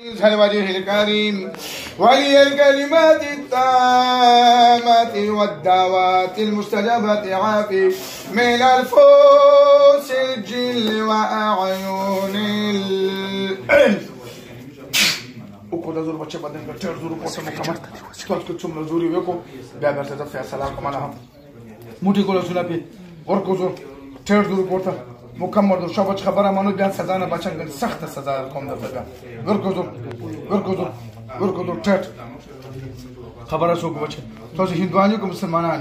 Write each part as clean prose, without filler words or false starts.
وجهه الكريم ولي الكلمات التامة والدعوات المستجابة عافي من الفوس الجل وأعين العلم. وكذا زور بچه بدن کا ټر زور پورته مکمل ستاسو کو څومره زوري وکړو بیا برته د فیصله کوم نه موټي کوله سونه په ورکو زور ټر زور پورته مکمل د شابه خبره مانو بیا سزا نه بچنګ سخت سزا کوم درته ورکو زور ټر خبره شو بچه تاسو هندواني کوم مسلمانان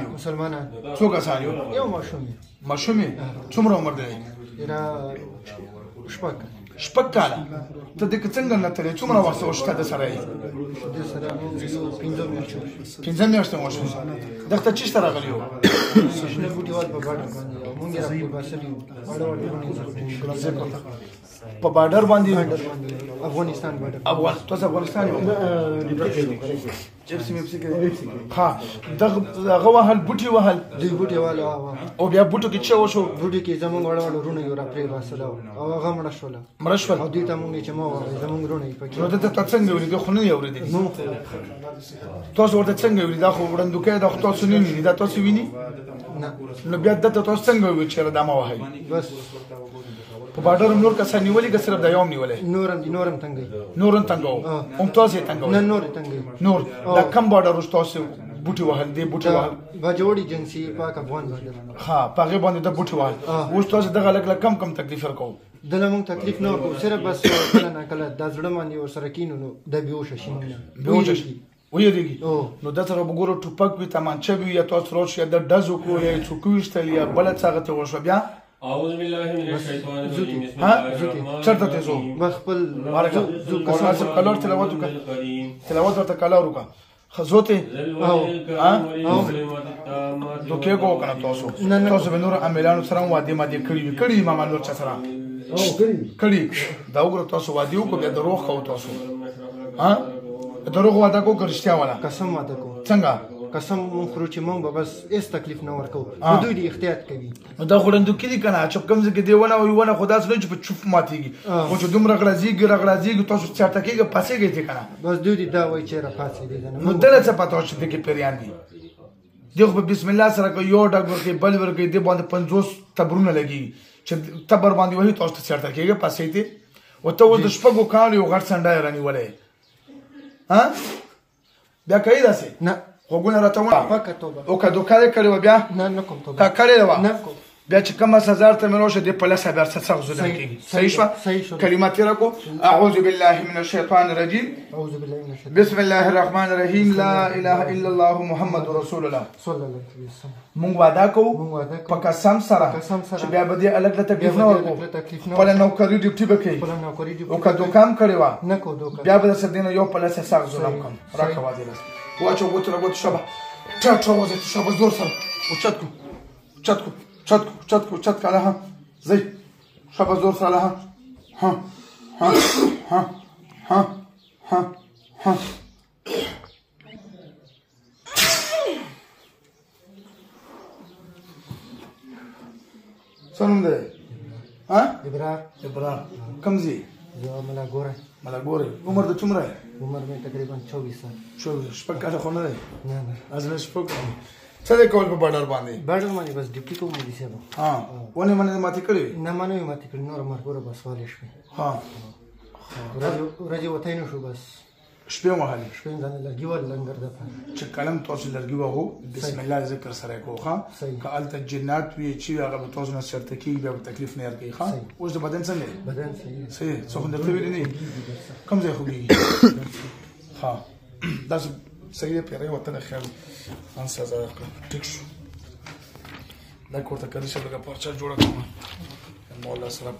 څوک اسان یو ماشومي څومره عمر دی شپږ کاله ته د څنګه نه تلې څومره وخت وشته د سره پنځه میاشتې وشو دغه چی سره غلیو شنه بوټیوال په باډر باندې مونږ راځي باسري په باډر باندې افغانستان باډر تاسو افغانستان یو چپسي مې پسې ها دغه وهل بوټي وهل دوی بوټي والا او بیا بوټو کې څه وشو بوټي کې زمونږ وړ رونه یو را پرې واسره او هغه مړ شول او دوی ته مونږ چې مو زمونږ رونه یې پکې نو ته څنګه ولې خو نه یورې دي تاسو ورته څنګه ولې دا خو وړاندوکې دا تاسو نه ویني دا تاسو ویني نو بیا د تاسو څنګه وی چې دا ما وهي بس په باډر نور کسان نیولې که صرف د یوم نیولې نورم تنګو هم تاسو تنګو نه نور دا کم باډر تاسو بوټي وهل دی بوټي وهل باجوړي جنسي پاک افغان باډر ها پاګه باندې د بوټي وهل اوس تاسو دغه لګ کم تکلیف ورکو دله مونږ تکلیف نه ورکو صرف بس کله نه کله د زړه باندې ور سره کینو نو د بیوش شي ویریږي نو دا سره وګورو ټوپک وي تمانچه وي یا تاسو روش یا د دزو کو یا څوکوشتل یا بل څه غته وشو بیا اعوذ بالله من الشیطان الرجیم بسم الله الرحمن الرحیم چرته تاسو بخپل زو کسب کلور تلاوت ورته کلور وکا خزوته دوکه کو کنه تاسو به نور عملانو سره وادي ما دي کړی ما نور چا سره کړی دا وګورو تاسو وادي کو بیا دروغ کو تاسو دروغ وعده کو کرشتیا والا قسم وعده کو څنګه قسم مون خرو چې مونږ به بس هیڅ تکلیف نه ورکو دوی دی احتیاط کوي دا خورندو کې دي کنه چې کوم ځکه دی ونه خدا سره چې په چوف ماتيږي خو چې دومره غلازيږي تاسو چارته کېږي پاسېږي ته کنه بس دوی دی دا وای چې را پاتې دي نو دله څه پاتو چې دغه پیریان دي دغه بسم الله سره کو یو ډاکټر کې بل ورکې دی باندې 50 تبرونه لګي چې تبر باندې وਹੀ تاسو چارته کېږي پاسې دي وته د شپږو کال یو غړ سنډای رانی ولې ها بیا کوي داسې نه وګونه راته ونه پکه توبه او که دوکاله کړو بیا نه کوم توبه کا کړی و نه کوم بیا چې کوم سزا ته مروشه دی په لاسه بیا څه غوځل کیږي صحیح شو کلمات راکو اعوذ بالله من الشیطان الرجیم بسم الله الرحمن الرحیم لا اله الا الله محمد رسول الله صلی الله علیه وسلم مونږ وعده کوو په قسم سره چې بیا به دې الګ ته تکلیف نه ورکو په نوکری ډیوټي بکې او که دوکام کړی و نه کو دوکام بیا به سر دینه یو په لاسه ساغ ظلم کوم راکه وادي لاس واچو غوتره شبه ټاټو شبه زور سره او چت کاله ها زي شبه زور سره ها سنم ده ها ابرار کم زی یو ملاګوره عمر د څومره عمر مې تقریبا 24 شپږ کاله خو نه دی نه از له شپږ څه د کول په باډر باندې بس ډیپټي کوم دي سبا ها ونه منه ماتې کړی نه منه ماتې کړی نور مرګوره بس والي شوی ها راځي وته نه شو بس شپې وهاله شپې ځان لګي ول لنګر ده چې کلم تاسو لګي وو بسم الله ذکر سره کوخه کالت جنات وی چې هغه تاسو نه شرط کی به تکلیف نه ورکي ښا اوس د بدن څنګه صحیح څو خندته ویل نه کوم ځای خوږي ها دا صحیح پیری وته خیر ان سزا ټیک شو دا کوته کړی چې لږه پرچا جوړه کوم مولا سره